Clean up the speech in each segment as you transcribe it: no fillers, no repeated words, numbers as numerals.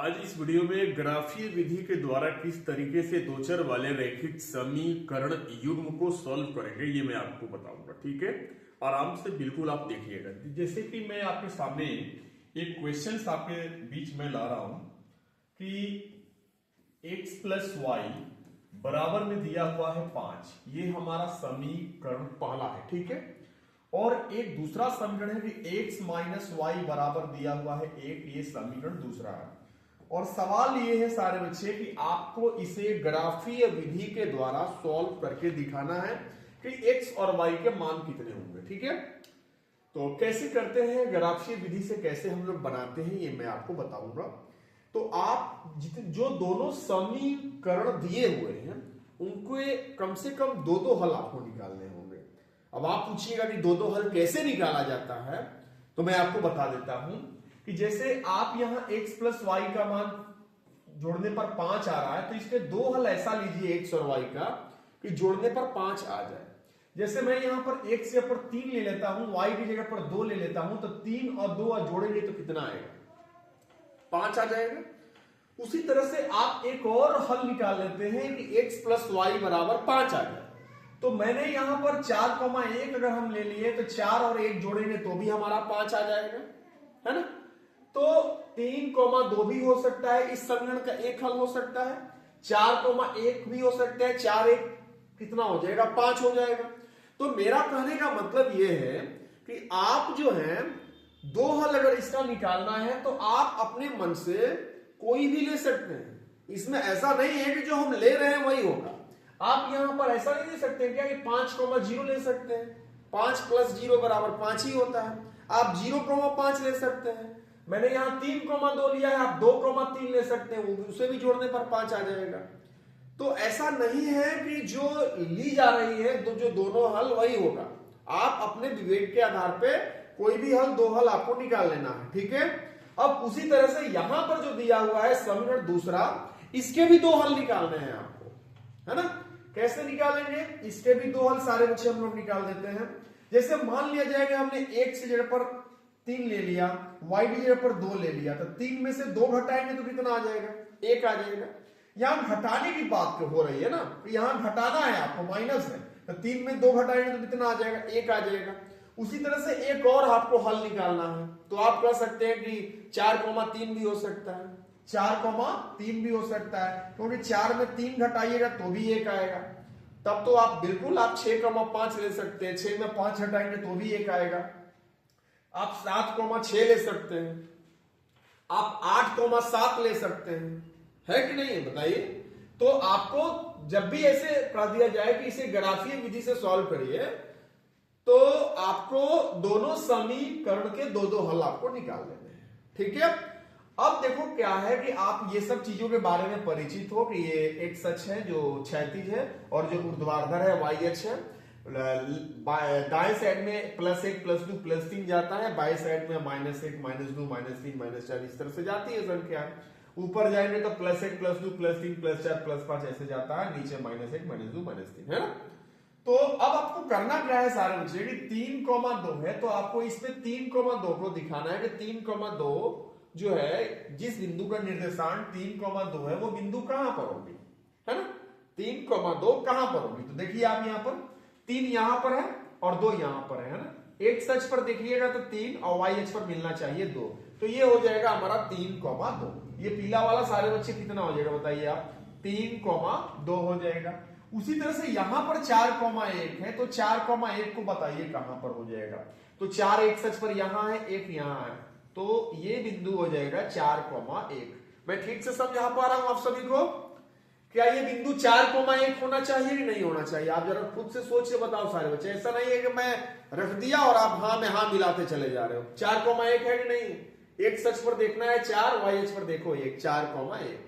आज इस वीडियो में ग्राफीय विधि के द्वारा किस तरीके से दो चर वाले रैखिक समीकरण युग्म को सॉल्व करेंगे ये मैं आपको बताऊंगा। ठीक है, आराम से बिल्कुल आप देखिएगा। जैसे कि मैं आपके सामने एक क्वेश्चन आपके बीच में ला रहा हूं कि x प्लस वाई बराबर में दिया हुआ है 5, ये हमारा समीकरण पहला है। ठीक है, और एक दूसरा समीकरण है कि x माइनस वाई बराबर दिया हुआ है 1, ये समीकरण दूसरा है। और सवाल ये है सारे बच्चे कि आपको इसे ग्राफीय विधि के द्वारा सॉल्व करके दिखाना है कि x और y के मान कितने होंगे। ठीक है, तो कैसे करते हैं, ग्राफीय विधि से कैसे हम लोग बनाते हैं ये मैं आपको बताऊंगा। तो आप जो दोनों समीकरण दिए हुए हैं उनके कम से कम दो हल आपको निकालने होंगे। अब आप पूछिएगा कि दो हल कैसे निकाला जाता है, तो मैं आपको बता देता हूं कि जैसे आप यहां x प्लस वाई का मान जोड़ने पर 5 आ रहा है, तो इसके दो हल ऐसा लीजिए x और y का कि जोड़ने पर 5 आ जाए। जैसे मैं यहां पर x के ऊपर 3 ले लेता हूं, y की जगह पर 2 ले लेता हूं, तो 3 और 2 जोड़ेंगे तो कितना आएगा, 5 आ जाएगा। उसी तरह से आप एक और हल निकाल लेते हैं कि x प्लस वाई बराबर 5 आ जाए। तो मैंने यहां पर 4,1 अगर हम ले लिए तो 4 और 1 जोड़ेंगे तो भी हमारा 5 आ जाएगा, है ना। तो 3,2 भी हो सकता है, इस समीकरण का एक हल हो सकता है। 4,1 भी हो सकता है, 4 1 कितना हो जाएगा, 5 हो जाएगा। तो मेरा कहने का मतलब यह है कि आप जो है दो हल अगर इसका निकालना है तो आप अपने मन से कोई भी ले सकते हैं। इसमें ऐसा नहीं है कि जो हम ले रहे हैं वही होगा। आप यहां पर ऐसा नहीं ले सकते क्या कि 5,0 ले सकते हैं, 5 प्लस 0 बराबर 5 ही होता है। आप 0,5 ले सकते हैं। मैंने यहां 3,2 लिया है, आप 2,3 ले सकते हैं, उसे भी जोड़ने पर 5 आ जाएगा। तो ऐसा नहीं है कि जो ली जा रही है जो दोनों हल वही होगा। आप अपने विवेक के आधार पे कोई भी हल, दो हल आपको निकाल लेना है। ठीक है, अब उसी तरह से यहां पर जो दिया हुआ है समीकरण दूसरा, इसके भी दो हल निकालने हैं आपको, है ना। कैसे निकालेंगे, इसके भी दो हल सारे बच्चे हम लोग निकाल देते हैं। जैसे मान लिया जाएगा हमने x की जगह पर 3 ले लिया, y की जगह पर 2 ले लिया, तो 3 में से 2 घटाएंगे तो कितना आ जाएगा, 1 आ जाएगा। यहां घटाने की बात हो रही है ना, तो यहां घटाना है आपको, माइनस है, तो 3 में 2 घटाएंगे तो कितना आ जाएगा, 1 आ जाएगा। उसी तरह से एक और आपको हल निकालना है, तो आप कह सकते हैं कि 4,3 भी हो सकता है, 4,3 भी हो सकता है, क्योंकि 4 में 3 घटाइएगा तो भी 1 आएगा। तब तो आप बिल्कुल आप 6,5 ले सकते हैं, 6 में 5 घटाएंगे तो भी 1 आएगा। आप 7,6 ले सकते हैं, आप 8,7 ले सकते हैं, है कि नहीं, बताइए। तो आपको जब भी ऐसे कह दिया जाए कि इसे ग्राफीय विधि से सॉल्व करिए, तो आपको दोनों समीकरण के दो हल आपको निकाल लेने हैं। ठीक है, अब देखो क्या है कि आप ये सब चीजों के बारे में परिचित हो कि ये एक्स अक्ष है जो क्षैतिज है और जो ऊर्ध्वाधर है वाई अक्ष है। दाएं साइड में +1 +2 +3 जाता है, बाएं साइड में -1 -2 -3 -4 इस तरह से जाती है संख्या। ऊपर जाएंगे तो +1 +2 +3 +4 +5 ऐसे जाता है, नीचे -1 -2 -3, है ना। तो अब आपको करना क्या है सारे बच्चे कि 3,2 है, तो आपको इसमें 3,2 को दिखाना है कि 3,2 जो है, जिस बिंदु का निर्देशांक 3,2 है वो बिंदु कहां पर होगी, है ना। 3,2 कहां पर होगी, तो देखिए आप यहां पर 3 यहां पर है और 2 यहां पर है ना। एक अक्ष पर देखिएगा तो 3 और वाई अक्ष पर मिलना चाहिए 2, तो ये हो जाएगा हमारा 3,2। ये पीला वाला सारे बच्चे कितना हो जाएगा बताइए आप, 3,2 हो जाएगा। उसी तरह से यहां पर 4,1 है, तो 4,1 को बताइए कहां पर हो जाएगा, तो 4 एक अक्ष पर यहां है, 1 यहां है, तो ये बिंदु हो जाएगा 4,1। मैं ठीक से समझा पा रहा हूं आप सभी को, क्या ये बिंदु 4,1 होना चाहिए कि नहीं होना चाहिए, आप जरा खुद से सोच के बताओ सारे बच्चे। ऐसा नहीं है कि मैं रख दिया और आप हाँ में हाँ मिलाते चले जा रहे हो। 4,1 है कि नहीं, एक अक्ष पर देखना है 4, वाई अक्ष पर देखो 1, 4,1।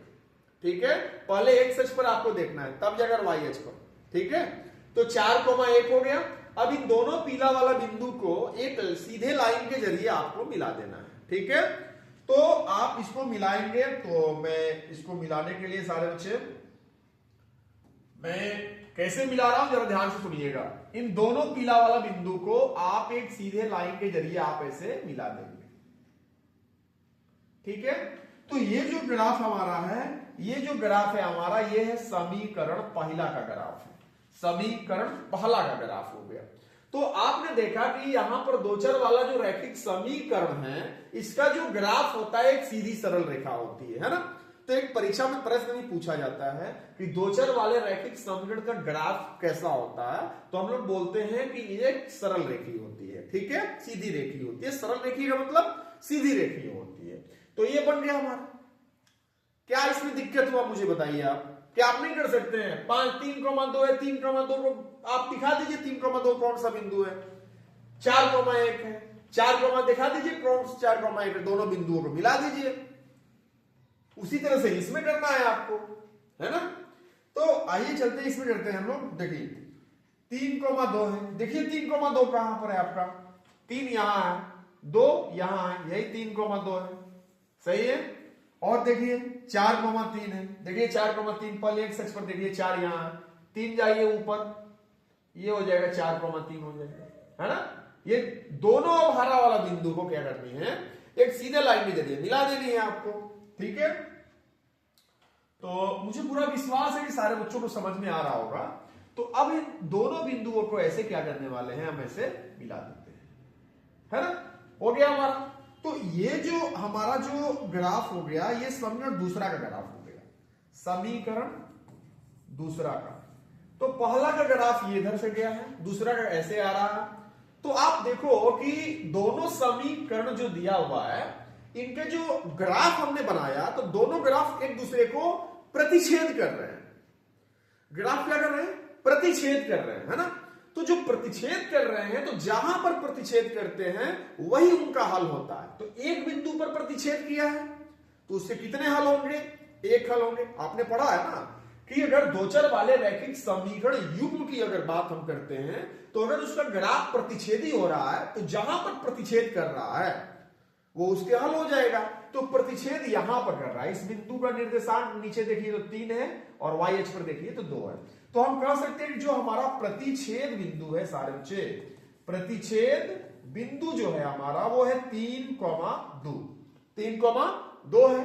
ठीक है, पहले एक अक्ष पर आपको देखना है तब जाकर वाई अक्ष पर। ठीक है, तो 4,1 हो गया। अब इन दोनों पीला वाला बिंदु को एक सीधे लाइन के जरिए आपको मिला देना है। ठीक है, तो आप इसको मिलाएंगे, तो मैं इसको मिलाने के लिए सारे बच्चे मैं कैसे मिला रहा हूं जरा ध्यान से सुनिएगा। इन दोनों पीला वाला बिंदु को आप एक सीधे लाइन के जरिए आप ऐसे मिला देंगे। ठीक है, तो ये जो ग्राफ हमारा है, ये जो ग्राफ है हमारा, ये है समीकरण पहला का ग्राफ है, समीकरण पहला का ग्राफ हो गया। तो आपने देखा कि यहां पर दो चर वाला जो रैखिक समीकरण है, इसका जो ग्राफ होता है एक सीधी सरल रेखा होती है ना। तो एक परीक्षा में प्रश्न भी पूछा जाता है कि दो चर वाले रैखिक समीकरण का ग्राफ कैसा होता है, तो हम लोग बोलते हैं कि ये एक सरल रेखी होती है, ठीक है, सीधी रेखी होती है। सरल रेखी का मतलब सीधी रेखी होती है। तो ये बन गया हमारा। क्या इसमें दिक्कत हुआ मुझे बताइए आप? क्या आप नहीं कर सकते हैं? 5 3,2 है, 3,2 को आप दिखा दीजिए 3,2 कौन सा बिंदु है, 4,1 है, 4, दिखा दीजिए कौन 4,1 है, दोनों बिंदुओं को मिला दीजिए। उसी तरह से इसमें करना है आपको, है ना। तो आइए चलते हैं, इसमें करते हैं हम लोग। देखिए 3,2 है, देखिए 3,2 कहां पर है आपका, 3 यहां है, 2 यहां है, यही 3,2 है, सही है। और देखिए 4,3 है, देखिए 4,3 पहले एक सच पर देखिए 4 यहां है, 3 जाइए ऊपर, ये हो जाएगा 4,3 हो जाएगा, है ना। ये दोनों अब हरा वाला बिंदु को क्या करनी है, एक सीधे लाइन में जरिए मिला देनी है आपको, ठीक है। तो मुझे पूरा विश्वास है कि सारे बच्चों को समझ में आ रहा होगा। तो अब इन दोनों बिंदुओं को ऐसे क्या करने वाले हैं, हम ऐसे मिला देते हैं, है ना। हो गया हमारा। तो ये जो हमारा जो ग्राफ हो गया, ये समीकरण दूसरा का ग्राफ हो गया, समीकरण दूसरा का। तो पहला का ग्राफ ये इधर से गया है, दूसरा का ऐसे आ रहा है। तो आप देखो कि दोनों समीकरण जो दिया हुआ है, इनके जो ग्राफ हमने बनाया, तो दोनों ग्राफ एक दूसरे को प्रतिच्छेद कर रहे हैं। ग्राफ क्या कर रहे हैं, प्रतिच्छेद कर रहे हैं, है ना। तो जो प्रतिच्छेद कर रहे हैं, तो जहां पर प्रतिच्छेद करते हैं वही उनका हल होता है। तो एक बिंदु पर प्रतिच्छेद किया है, तो उससे कितने हल होंगे, एक हल होंगे। आपने पढ़ा है ना कि अगर दो चर वाले रैखिक समीकरण युग्म की अगर बात हम करते हैं, तो अगर उसका ग्राफ प्रतिच्छेदी हो रहा है, तो जहां पर प्रतिच्छेद कर रहा है वो उसके हल हो जाएगा। तो प्रतिच्छेद यहां पर कर रहा है, इस बिंदु का निर्देशांक नीचे देखिए तो 3 है, और वाई अक्ष पर देखिए तो 2 है। तो हम कह सकते हैं कि जो हमारा प्रतिच्छेद बिंदु है, सारे बच्चे, प्रतिच्छेद बिंदु जो है हमारा वो है 3,2, 3,2 है।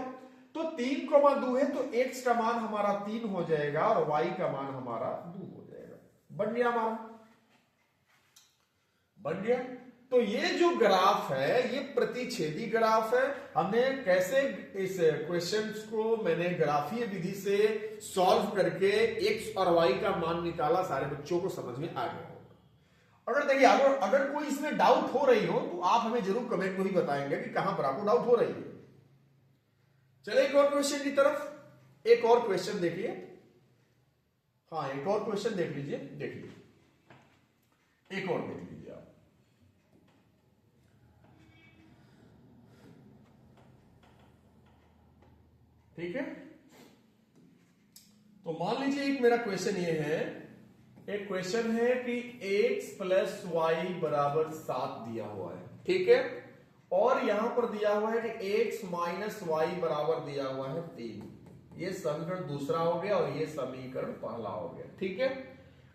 तो 3,2 है, तो x का मान हमारा 3 हो जाएगा और y का मान हमारा 2 हो जाएगा। बन गया हमारा, बन गया। तो ये जो ग्राफ है, ये प्रतिच्छेदी ग्राफ है। हमने कैसे इस क्वेश्चंस को मैंने ग्राफीय विधि से सॉल्व करके x और y का मान निकाला, सारे बच्चों को समझ में आ गया होगा। अगर देखिए अगर कोई इसमें डाउट हो रही हो, तो आप हमें जरूर कमेंट में ही बताएंगे कि कहां पर आपको डाउट हो रही है। चलिए एक और क्वेश्चन की तरफ, एक और क्वेश्चन देखिए। हाँ, एक और क्वेश्चन देख लीजिए, देखिए एक और देख लीजिए आप। ठीक है, तो मान लीजिए एक मेरा क्वेश्चन ये है, एक क्वेश्चन है कि x प्लस वाई बराबर 7 दिया हुआ है, ठीक है। और यहां पर दिया हुआ है कि x माइनस वाई बराबर दिया हुआ है 3। ये समीकरण दूसरा हो गया और ये समीकरण पहला हो गया, ठीक है।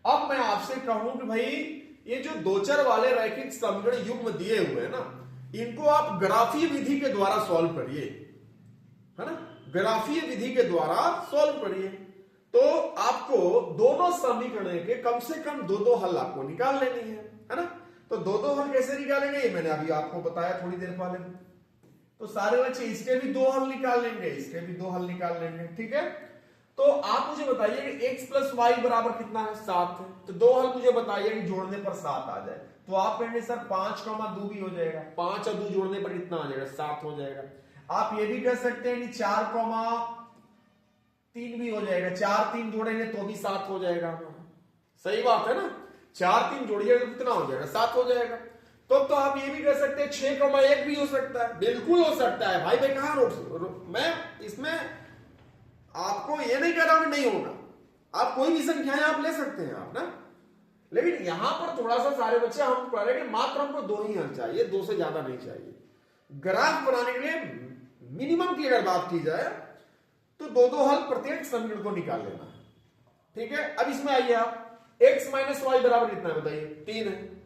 अब मैं आपसे कहूं कि भाई ये जो दो चर वाले रैखिक समीकरण युग्म दिए हुए हैं ना, इनको आप ग्राफीय विधि के द्वारा सॉल्व करिए, है ना। ग्राफीय विधि के द्वारा सॉल्व करिए, तो आपको दोनों समीकरण के कम से कम 2-2 हल आपको निकाल लेनी है ना। तो 2-2 हल कैसे निकालेंगे, ये मैंने अभी आपको बताया थोड़ी देर पहले। तो सारे बच्चे इसके भी 2 हल निकाल लेंगे, इसके भी 2 हल निकाल लेंगे, ठीक है। तो आप मुझे बताइए कि x प्लस वाई बराबर कितना है, 7 है। तो 2 हल मुझे बताइए कि जोड़ने पर 7 आ जाए। तो आप कहेंगे सर 5,2 भी हो जाएगा, 5 और 2 जोड़ने पर कितना आ जाएगा, 7 हो जाएगा। आप ये भी कह सकते हैं कि 4,3 भी हो जाएगा, 4 3 जोड़ेंगे तो भी 7 हो जाएगा हमारा, सही बात है ना। 4 3 जोड़िएगा तो कितना हो जाएगा, 7 हो जाएगा। तो आप ये भी कह सकते हैं 6,1 भी हो सकता है, बिल्कुल हो सकता है भाई। मैं कहां मैं इसमें आपको ये नहीं कह रहा हूं नहीं होगा, आप कोई भी संख्याएं आप ले सकते हैं आप ना। लेकिन यहां पर थोड़ा सा सारे बच्चे हम कह रहे हैं कि मात्र हमको 2 ही हल चाहिए, 2 से ज्यादा नहीं चाहिए। ग्राफ बनाने के लिए मिनिमम की अगर बात की जाए तो 2-2 हल प्रत्येक समीकरण को निकाल लेना है, ठीक है। अब इसमें आइए आप, x माइनस वाई बराबर कितना है बताइए, 3 है।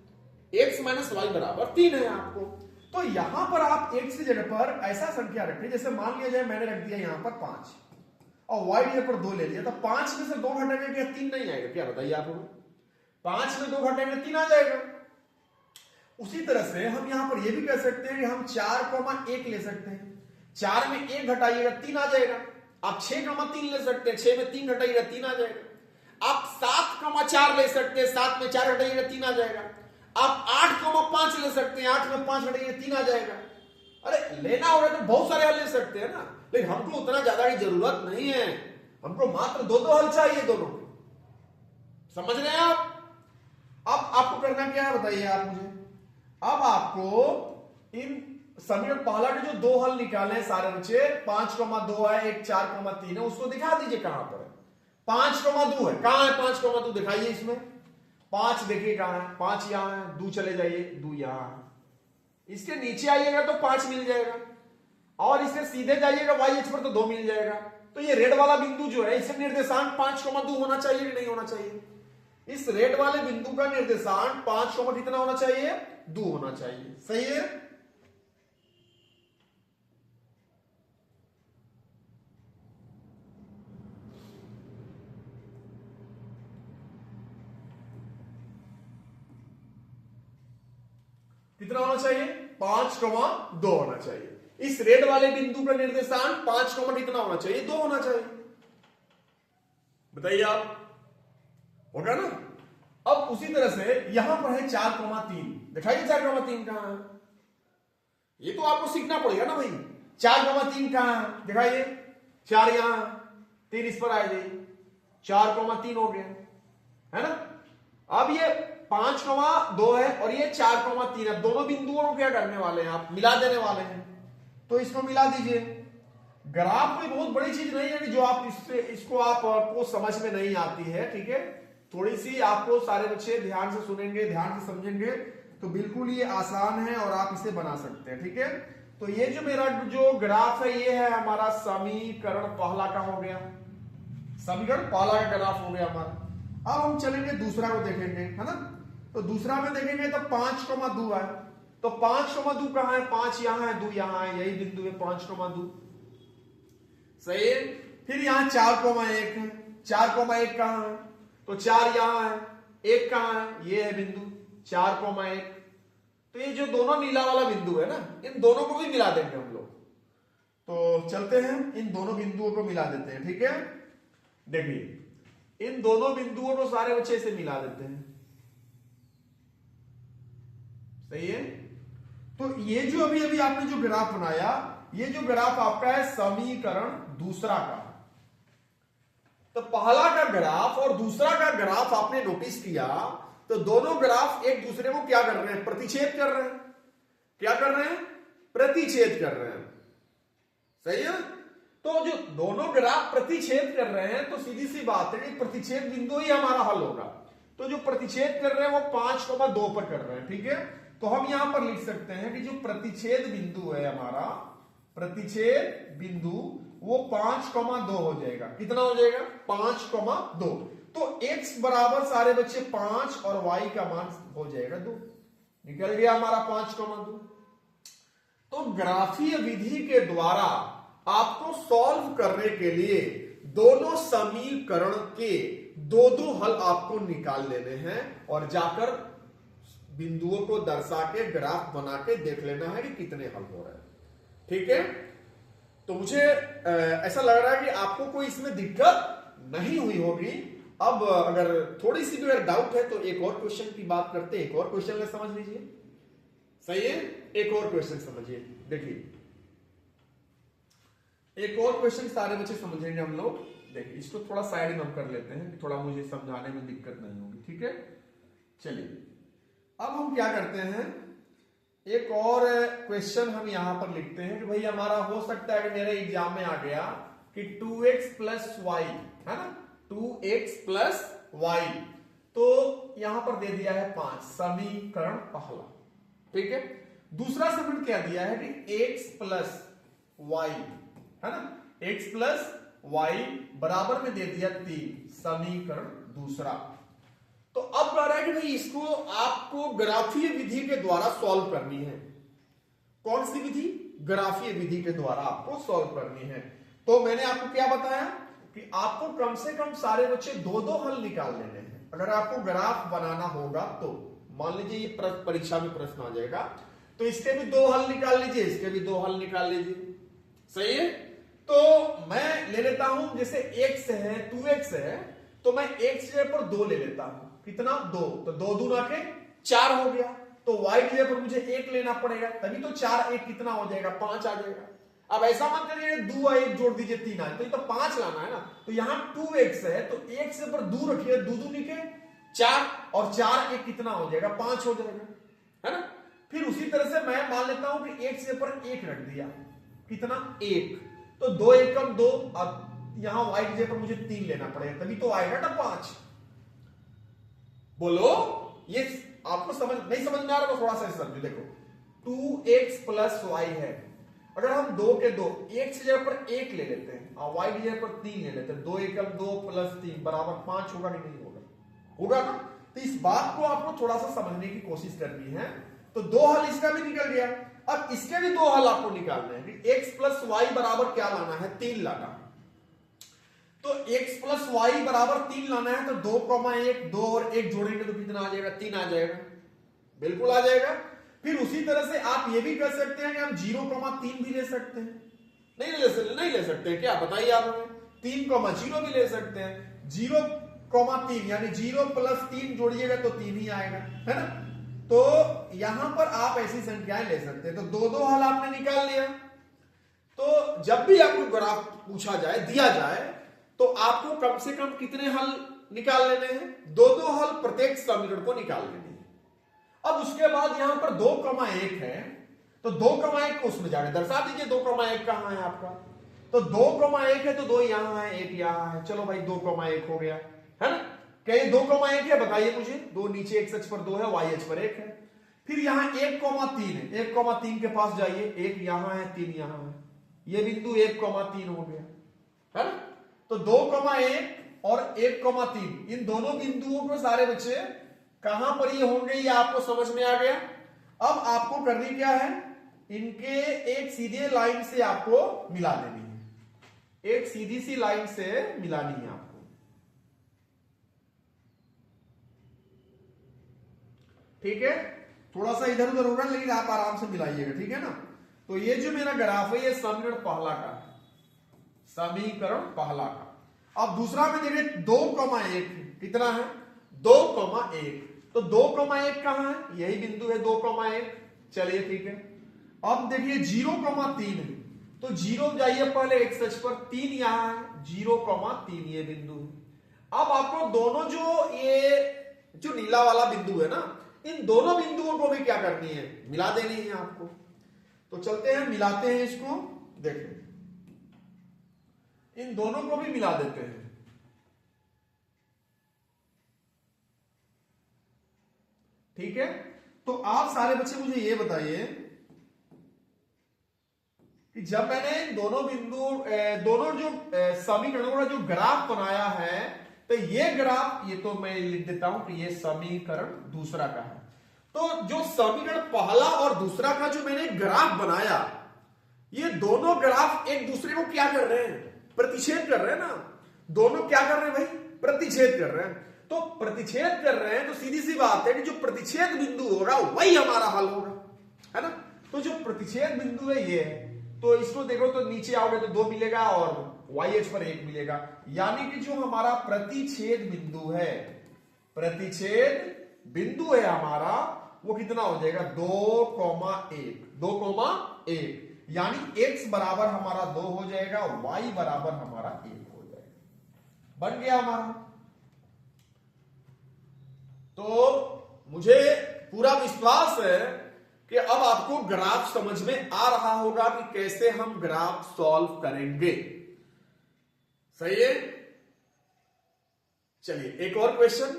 x माइनस वाई बराबर 3 है आपको। तो यहां पर आप x की जगह पर ऐसा संख्या रखें, जैसे मान लिया जाए मैंने रख दिया यहां पर 5 और y जगह पर 2 ले लिया, तो 5 में से 2 घटेंगे क्या 3 नहीं आएगा? क्या बताइए आप लोग? 5 में 2 घटेंगे 3 आ जाएगा। उसी तरह से हम यहां पर यह भी कह सकते हैं कि हम 4,1 ले सकते हैं, 4 में 1 घटाइएगा 3 आ जाएगा। आप 6,3 ले सकते हैं, 6 में 3 घटाइएगा 3 आ जाएगा। आप 7,4 ले सकते हैं, 7 में 4 घटाइएगा 3 आ जाएगा। आप 8,5 ले सकते हैं, 8 में 5 घटाइएगा 3 आ जाएगा। अरे लेना होगा तो बहुत सारे हल ले सकते हैं ना, लेकिन हमको उतना ज्यादा की जरूरत नहीं है, हमको मात्र 2 हल चाहिए दोनों। समझ रहे हैं आप? अब आपको करना क्या है बताइए आप मुझे। अब आपको इन समीकरण पहला के जो 2 हल निकाले हैं सारे बच्चे, 5,2 है, एक 4,3 है, उसको दिखा दीजिए कहां पर है। 5,2 है, कहां है 5,2? दिखाइए इसमें। 5 देखिए कहां है, 5 यहां है, 2 चले जाइए, 2 यहां है। इसके नीचे आइएगा तो 5 मिल जाएगा, और इससे सीधे जाइएगा y अक्ष पर तो 2 मिल जाएगा। तो ये रेड वाला बिंदु जो है, इससे निर्देशांक 5,2 होना चाहिए कि नहीं होना चाहिए? इस रेड वाले बिंदु का निर्देशांक 5, कितना होना चाहिए? 2 होना चाहिए। सही है? कितना होना चाहिए? 5,2 होना चाहिए। इस रेड वाले बिंदु का निर्देशांक 5, कितना होना चाहिए? 2 होना चाहिए। बताइए आप, होगा ना? अब उसी तरह से यहां पर है 4,3, दिखाइए 4,3 कहां है? ये तो आपको सीखना पड़ेगा ना भाई। 4,3 कहां है? दिखाइए। 4 यहां, 3 इस पर आ जाइए, 4,3 हो गया, है ना? अब ये 5,2 है और ये 4,3 है, दोनों बिंदुओं को क्या करने वाले हैं आप? मिला देने वाले हैं। तो इसको मिला दीजिए। ग्राफ कोई बहुत बड़ी चीज नहीं है कि जो आप इसको आपको समझ में नहीं आती है, ठीक है? थोड़ी सी आपको सारे बच्चे ध्यान से सुनेंगे, ध्यान से समझेंगे तो बिल्कुल ये आसान है और आप इसे बना सकते हैं, ठीक है? तो ये जो मेरा जो ग्राफ है, ये है हमारा समीकरण पहला का हो गया, समीकरण पहला का ग्राफ हो गया हमारा। अब हम चलेंगे दूसरा को देखेंगे, है ना? तो दूसरा में देखेंगे तो 5,2 है, तो 5,2 कहां है? 5 यहां है, 2 यहां है, यही बिंदु है 5,2। सही है? फिर यहां 4,1 है, 4,1 कहां है? तो 4 यहां है, 1 कहां है? ये है बिंदु 4,1। तो ये जो दोनों नीला वाला बिंदु है ना, इन दोनों को भी मिला देंगे हम लोग। तो चलते हैं इन दोनों बिंदुओं को मिला देते हैं, ठीक है? देखिए इन दोनों बिंदुओं को सारे बच्चे से मिला देते हैं। सही है? तो ये जो अभी अभी आपने जो ग्राफ बनाया, ये जो ग्राफ आपका है समीकरण दूसरा का। तो पहला का ग्राफ और दूसरा का ग्राफ आपने नोटिस किया, तो दोनों ग्राफ एक दूसरे को क्या कर रहे हैं? प्रतिच्छेद कर रहे हैं। क्या कर रहे हैं? प्रतिच्छेद कर रहे हैं। सही है? तो जो दोनों ग्राफ प्रतिच्छेद कर रहे हैं, तो सीधी सी बात है कि प्रतिच्छेद बिंदु ही हमारा हल होगा। तो जो प्रतिच्छेद कर रहे हैं वो 5,2 पर कर रहे हैं, ठीक है? तो हम यहां पर लिख सकते हैं कि जो प्रतिच्छेद बिंदु है हमारा, प्रतिच्छेद बिंदु वो 5,2 हो जाएगा। कितना हो जाएगा? 5,2। तो x बराबर सारे बच्चे 5 और y का मान हो जाएगा 2। निकल गया हमारा 5,2। तो ग्राफीय विधि के द्वारा आपको सॉल्व करने के लिए दोनों समीकरण के 2 हल आपको निकाल लेने हैं और जाकर बिंदुओं को दर्शा के ग्राफ बना के देख लेना है कि कितने हल हो रहे हैं, ठीक है? तो मुझे ऐसा लग रहा है कि आपको कोई इसमें दिक्कत नहीं हुई होगी। अब अगर थोड़ी सी भी अगर डाउट है तो एक और क्वेश्चन की बात करते हैं। एक और क्वेश्चन में समझ लीजिए। सही है? एक और क्वेश्चन समझिए। देखिए एक और क्वेश्चन सारे बच्चे समझेंगे हम लोग। देखिए इसको थोड़ा साइड में हम कर लेते हैं कि थोड़ा मुझे समझाने में दिक्कत नहीं होगी, ठीक है? चलिए अब हम क्या करते हैं, एक और क्वेश्चन हम यहां पर लिखते हैं कि भाई हमारा हो सकता है कि मेरे एग्जाम में आ गया कि 2x प्लस वाई, है ना? 2x प्लस वाई, तो यहां पर दे दिया है 5, समीकरण पहला, ठीक है? दूसरा समीकरण क्या दिया है कि x प्लस वाई, है ना? x प्लस वाई बराबर में दे दिया 3, समीकरण दूसरा। तो अब कह रहा है कि भाई इसको आपको ग्राफीय विधि के द्वारा सॉल्व करनी है। कौन सी विधि? ग्राफीय विधि के द्वारा आपको सॉल्व करनी है। तो मैंने आपको क्या बताया कि आपको कम से कम सारे बच्चे दो दो हल निकाल लेने हैं। अगर आपको ग्राफ बनाना होगा तो मान लीजिए ये परीक्षा में प्रश्न आ जाएगा, तो इसके भी दो हल निकाल लीजिए, इसके भी दो हल निकाल लीजिए। सही है? तो मैं ले लेता हूं, जैसे x है 2x है, तो मैं x जगह पर 2 ले लेता हूं। कितना? 2। तो 2 दूना के 4 हो गया। तो y की जगह पर मुझे 1 लेना पड़ेगा, तभी तो 4 1 कितना हो जाएगा? 5 आ जाएगा। अब ऐसा मत करिए 2 और 1 जोड़ दीजिए 3 आए, तो ये तो 5 लाना है ना। तो यहां 2x है, तो 1 से पर 2 रखिए, 2 दूनी के 4 और 4 1 कितना हो जाएगा? 5 हो जाएगा, है ना। फिर उसी तरह से मैं मान लेता हूं कि 1 से पर 1 रख दिया, कितना? 1। तो 2 एकम 2, अब यहां y की जगह पर मुझे 3 लेना पड़ेगा, तभी तो आएगा ना 5। बोलो, ये आपको समझ नहीं समझ में आ रहा तो थोड़ा सा समझो। देखो 2x प्लस y है, अगर हम 2 के 2 x की जगह पर 1 ले लेते हैं और y की जगह पर 3 ले लेते हैं, 2 एकम 2 प्लस 3 बराबर 5 होगा कि नहीं होगा? होगा ना। तो इस बात को आपको थोड़ा सा समझने की कोशिश करनी है। तो 2 हल इसका भी निकल गया। अब इसके भी 2 हल आपको निकालने हैं कि x प्लस वाई बराबर क्या लाना है? 3 लाना। तो x प्लस वाई बराबर 3 लाना है, तो 2,1 2 और 1 जोड़ेंगे तो कितना आ जाएगा? 3 आ जाएगा, बिल्कुल आ जाएगा। फिर उसी तरह से आप ये भी कर सकते हैं कि हम 0,3 भी ले सकते हैं। नहीं ले सकते हैं क्या? बताइए आप हमें। 3,0 भी ले सकते हैं। 0,3 यानी 0 प्लस 3 जोड़िएगा तो 3 ही आएगा, है ना। तो यहां पर आप ऐसी संख्याएं ले सकते हैं। तो 2 हल आपने निकाल लिया। तो जब भी आपको ग्राफ पूछा जाए, दिया जाए, तो आपको कम से कम कितने हल निकाल लेने हैं? 2 हल प्रत्येक समीकरण को निकाल लेने हैं। अब उसके बाद यहां पर 2,1 है, तो 2,1 को उसमें जाके दर्शा दीजिए। 2,1 कहां है आपका? तो 2,1 है, तो 2 यहां है, 1 यहां है। चलो भाई 2,1 हो गया, है ना। क्या ये 2,1 है? बताइए मुझे। 2 नीचे x अक्ष पर 2 है, y अक्ष पर 1 है। फिर यहां 1,3 है, 1,3 के पास जाइए, 1 यहां है, 3 यहां है। ये बिंदु 1,3 हो गया, है ना। तो 2,1 और 1,3 इन दोनों बिंदुओं को सारे बच्चे कहां पर ये होंगे, ये आपको समझ में आ गया। अब आपको करनी क्या है? इनके एक सीधे लाइन से आपको मिला देनी है। एक सीधी सी लाइन से मिलानी है आपको। ठीक है, थोड़ा सा इधर उधर होगा, लेकिन आप आराम से मिलाइएगा, ठीक है ना। तो ये जो मेरा ग्राफ है, ये समीकरण पहला का है, समीकरण पहला का। अब दूसरा में देखिए 2,1 कितना है? 2,1। तो 2,1 कहां है? यही बिंदु है 2,1। चलिए ठीक है। अब देखिए 0,3 है, तो 0 जाइए पहले x अक्ष पर, 3 यहां है, 0,3 ये बिंदु है। अब आपको दोनों जो नीला वाला बिंदु है ना, इन दोनों बिंदुओं को भी क्या करनी है? मिला देनी है आपको। तो चलते हैं, मिलाते हैं इसको। देखिए इन दोनों को भी मिला देते हैं। ठीक है, तो आप सारे बच्चे मुझे ये बताइए कि जब मैंने दोनों दोनों जो समीकरणों का जो ग्राफ बनाया है, तो ये ग्राफ, ये तो मैं लिख देता हूं कि ये समीकरण दूसरा का है। तो जो समीकरण पहला और दूसरा का जो मैंने ग्राफ बनाया, ये दोनों ग्राफ एक दूसरे को क्या कर रहे हैं? प्रतिच्छेद कर रहे हैं ना। दोनों क्या कर रहे हैं भाई? प्रतिच्छेद कर रहे हैं। तो प्रतिच्छेद कर रहे हैं, तो सीधी सी बात है कि जो प्रतिच्छेद बिंदु होगा वही हमारा हल होगा, है ना। तो जो प्रतिच्छेद बिंदु है ये है, तो इसको देखो तो नीचे आओगे तो 2 मिलेगा और y अक्ष पर 1 मिलेगा। यानी कि जो हमारा प्रतिच्छेद बिंदु है, प्रतिच्छेद बिंदु है हमारा, वो कितना हो जाएगा? 2,1 2,1। यानी x बराबर हमारा 2 हो जाएगा, y बराबर हमारा 1 हो जाएगा। बन गया हमारा। तो मुझे पूरा विश्वास है कि अब आपको ग्राफ समझ में आ रहा होगा कि कैसे हम ग्राफ सॉल्व करेंगे। सही है। चलिए एक और क्वेश्चन,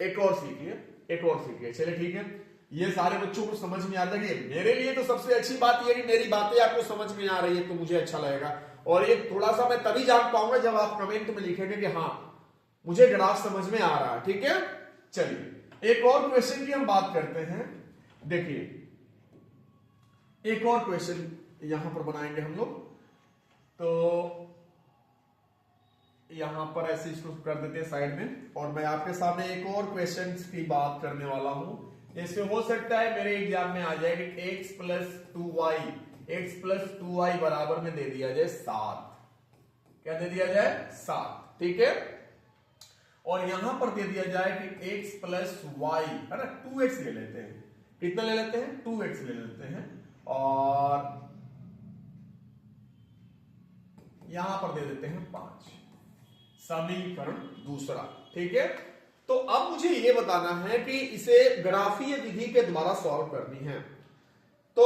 एक और सीखिए। चलिए ठीक है, ये सारे बच्चों को समझ में आ जाएगी। मेरे लिए तो सबसे अच्छी बात यह है कि मेरी बातें आपको समझ में आ रही है, तो मुझे अच्छा लगेगा। और ये थोड़ा सा मैं तभी जान पाऊंगा जब आप कमेंट में लिखेंगे कि हाँ मुझे ग्राफ समझ में आ रहा है। ठीक है, चलिए एक और क्वेश्चन की हम बात करते हैं। देखिए एक और क्वेश्चन यहां पर बनाएंगे हम लोग। तो यहां पर ऐसे इसको कर देते हैं साइड में, और मैं आपके सामने एक और क्वेश्चन की बात करने वाला हूं। जैसे हो सकता है मेरे एग्जाम में आ जाए कि x प्लस टू वाई बराबर में दे दिया जाए 7। क्या दे दिया जाए? 7, ठीक है। और यहां पर दे दिया जाए कि x प्लस वाई है ना, 2x ले लेते हैं। कितना ले लेते हैं? 2x ले लेते हैं। और यहां पर दे देते हैं 5। समीकरण दूसरा, ठीक है। तो अब मुझे यह बताना है कि इसे ग्राफीय विधि के द्वारा सॉल्व करनी है। तो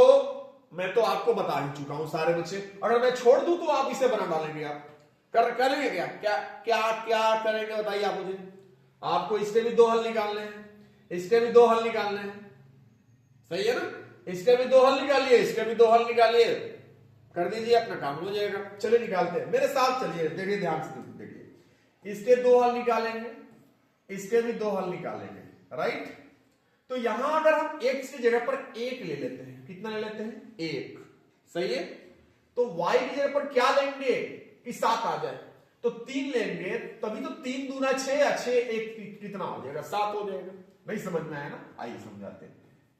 मैं तो आपको बता ही चुका हूं सारे बच्चे, अगर मैं छोड़ दूं तो आप इसे बना डालेंगे। आप करेंगे क्या क्या क्या क्या करेंगे बताइए आप मुझे। आपको इसके भी 2 हल निकालने हैं, इसके भी 2 हल निकालने हैं, सही है ना। इसके भी 2 हल निकालिए, इसके भी 2 हल निकालिए, कर दीजिए, अपना काम हो जाएगा। चलिए निकालते हैं, मेरे साथ चलिए, देखिए ध्यान से देखिए। इसके 2 हल निकालेंगे, इसके भी 2 हल निकालेंगे, राइट। तो यहां अगर हम x की जगह पर 1 ले लेते हैं, कितना ले लेते हैं? 1, सही है। तो y की जगह पर क्या लेंगे कि 7 आ जाए? तो 3 लेंगे, तभी तो 3 दूना 6 या 6 1 कितना हो जाएगा? 7 हो जाएगा। नहीं समझ में आया ना? आइए समझाते हैं।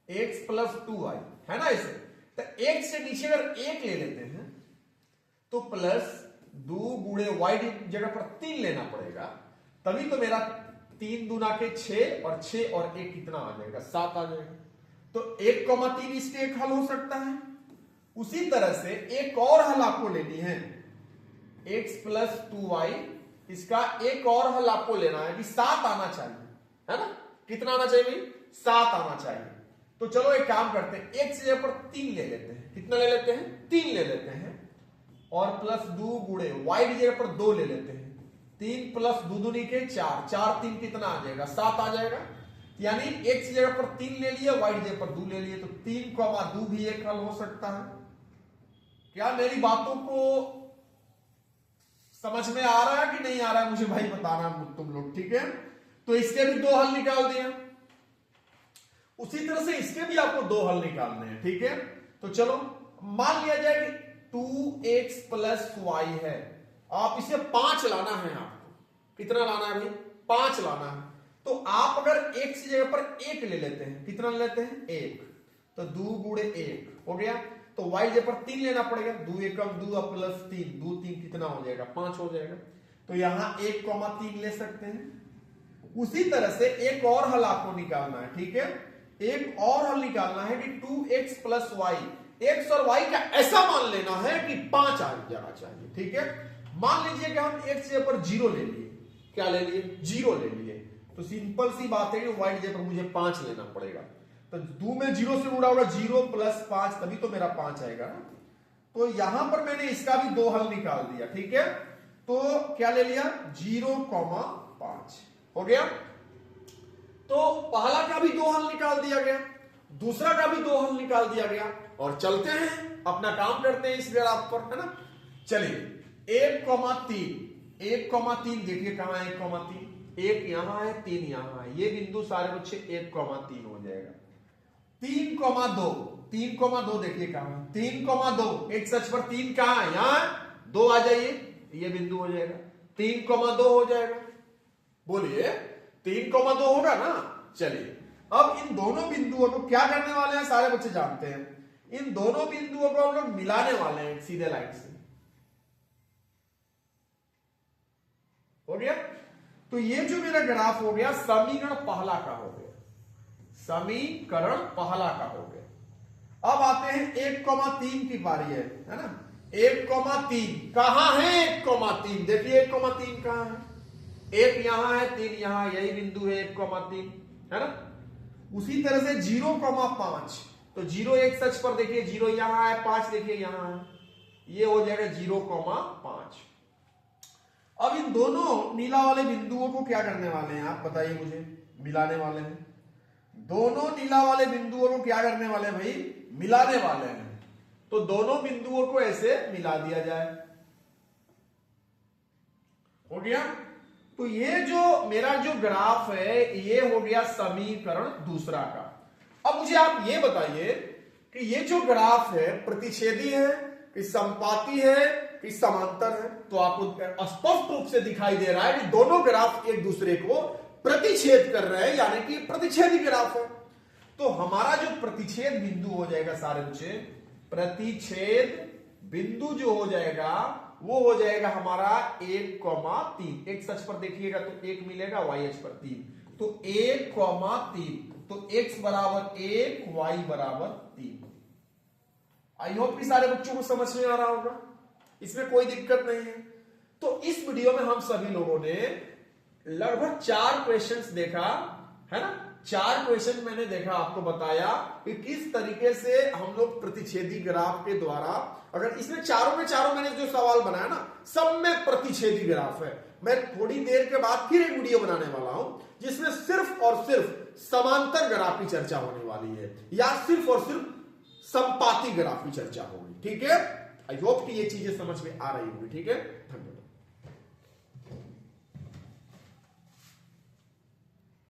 x प्लस 2y है ना इसे, तो x से नीचे अगर 1 ले लेते हैं तो प्लस 2 गुणे y की जगह पर 3 लेना पड़ेगा, तभी तो मेरा 3 दूना के 6 और 6 और 1 कितना आ जाएगा? 7 आ जाएगा। तो 1,3 इसके एक हल हो सकता है। उसी तरह से एक और हल आपको लेनी है, x प्लस 2y, इसका एक और हल आपको लेना है कि 7 आना चाहिए, है ना। कितना आना चाहिए? 7 आना चाहिए। तो चलो एक काम करते हैं, x की जगह पर 3 ले लेते हैं। कितना ले लेते हैं? 3 ले लेते हैं। और प्लस 2 गुणे y की जगह पर 2 ले लेते हैं। 3 प्लस 2 दूनी के 4, 4 3 कितना आ जाएगा? 7 आ जाएगा। यानी x की जगह पर 3 ले लिए, y की जगह पर 2 ले लिए, तो 3,2 भी एक हल हो सकता है। क्या मेरी बातों को समझ में आ रहा है कि नहीं आ रहा है? मुझे भाई बताना तुम लोग, ठीक है। तो इसके भी 2 हल निकाल दिया। उसी तरह से इसके भी आपको 2 हल निकालने हैं, ठीक है। तो चलो मान लिया जाए कि 2x प्लस y है, आप इसे 5 लाना है। आपको कितना लाना है भाई? 5 लाना है। तो आप अगर x की जगह पर 1 ले लेते हैं, कितना ले लेते हैं? 1, तो 2 गुणे 1 हो गया। तो y की जगह पर 3 लेना पड़ेगा, 2 एकम 2 प्लस 3, 2 3 कितना हो जाएगा? 5 हो जाएगा। तो यहां 1,3 ले सकते हैं। उसी तरह से एक और हल आपको निकालना है, ठीक है। एक और हल निकालना है कि 2x प्लस y, x और y का ऐसा मान लेना है कि 5 आ जाना चाहिए, ठीक है। मान लीजिए कि हम x की जगह पर 0 ले लिए। क्या ले लिए? 0 ले लिए। तो सिंपल सी बात है कि y की जगह पर मुझे 5 लेना पड़ेगा। तो 2 में 0 से उड़ा होगा 0 प्लस 5, तभी तो मेरा 5 आएगा ना। तो यहां पर मैंने इसका भी 2 हल निकाल दिया, ठीक है। तो क्या ले लिया? 0,5 हो गया। तो पहला का भी 2 हल निकाल दिया गया, दूसरा का भी 2 हल निकाल दिया गया। और चलते हैं, अपना काम करते हैं इस ग्राफ पर, है ना। चलिए 1,3 देखिए कहां है? 1,3, 1 यहां है, 3 यहां है। ये बिंदु सारे बच्चे 1,3 हो जाएगा। 3,2 देखिए कहां है? 3,2, एक सच पर 3 कहां है? यहां 2 आ जाइए, ये बिंदु हो जाएगा। 3,2 हो जाएगा। बोलिए 3,2 होगा ना। चलिए अब इन दोनों बिंदुओं को क्या करने वाले हैं? सारे बच्चे जानते हैं। इन दोनों बिंदुओं को हम लोग मिलाने वाले हैं सीधे लाइन से। हो गया। तो ये जो मेरा ग्राफ हो गया, समीकरण पहला का हो गया, समीकरण पहला का हो गया। अब आते हैं 1,3 की बारी है ना। 1,3 कहां है? 1,3 देखिए 1,3 कहां है? 1 यहां है, 3 यहां, यही बिंदु है 1,3, है ना। उसी तरह से 0,5, तो 0 एक सच पर देखिए, 0 यहां है, 5 देखिए यहां है, ये हो जाएगा 0,5। अब इन दोनों नीला वाले बिंदुओं को क्या करने वाले हैं आप बताइए मुझे? मिलाने वाले हैं। दोनों नीला वाले बिंदुओं को क्या करने वाले हैं भाई? मिलाने वाले हैं। तो दोनों बिंदुओं को ऐसे मिला दिया जाए, हो गया। तो ये जो मेरा जो ग्राफ है, ये हो गया समीकरण दूसरा का। अब मुझे आप ये बताइए कि ये जो ग्राफ है प्रतिच्छेदी है कि संपाती है कि समांतर है। तो आपको स्पष्ट रूप से दिखाई दे रहा है कि दोनों ग्राफ एक दूसरे को प्रतिच्छेद कर रहे हैं, यानी कि प्रतिच्छेदी ग्राफ है। तो हमारा जो प्रतिच्छेद बिंदु हो जाएगा सारे बच्चे, प्रतिच्छेद बिंदु जो हो जाएगा वो हो जाएगा हमारा 1,3। एक्स अक्ष पर देखिएगा तो 1 मिलेगा, वाई अक्ष पर 3, तो 1,3। तो x बराबर 1, y बराबर 3। आई होप कि सारे बच्चों को समझ में आ रहा होगा, इसमें कोई दिक्कत नहीं है। तो इस वीडियो में हम सभी लोगों ने लगभग 4 क्वेश्चंस देखा है ना। 4 क्वेश्चन मैंने देखा, आपको बताया कि किस तरीके से हम लोग प्रतिच्छेदी ग्राफ के द्वारा, अगर इसमें चारों में चारों मैंने जो सवाल बनाया ना सब में प्रतिच्छेदी ग्राफ है। मैं थोड़ी देर के बाद फिर एक वीडियो बनाने वाला हूं जिसमें सिर्फ और सिर्फ समांतर ग्राफ की चर्चा होने वाली है, या सिर्फ और सिर्फ संपाती ग्राफ की चर्चा होगी। ठीक है, आई होप कि ये चीजें समझ में आ रही होगी। ठीक है, धन्यवाद।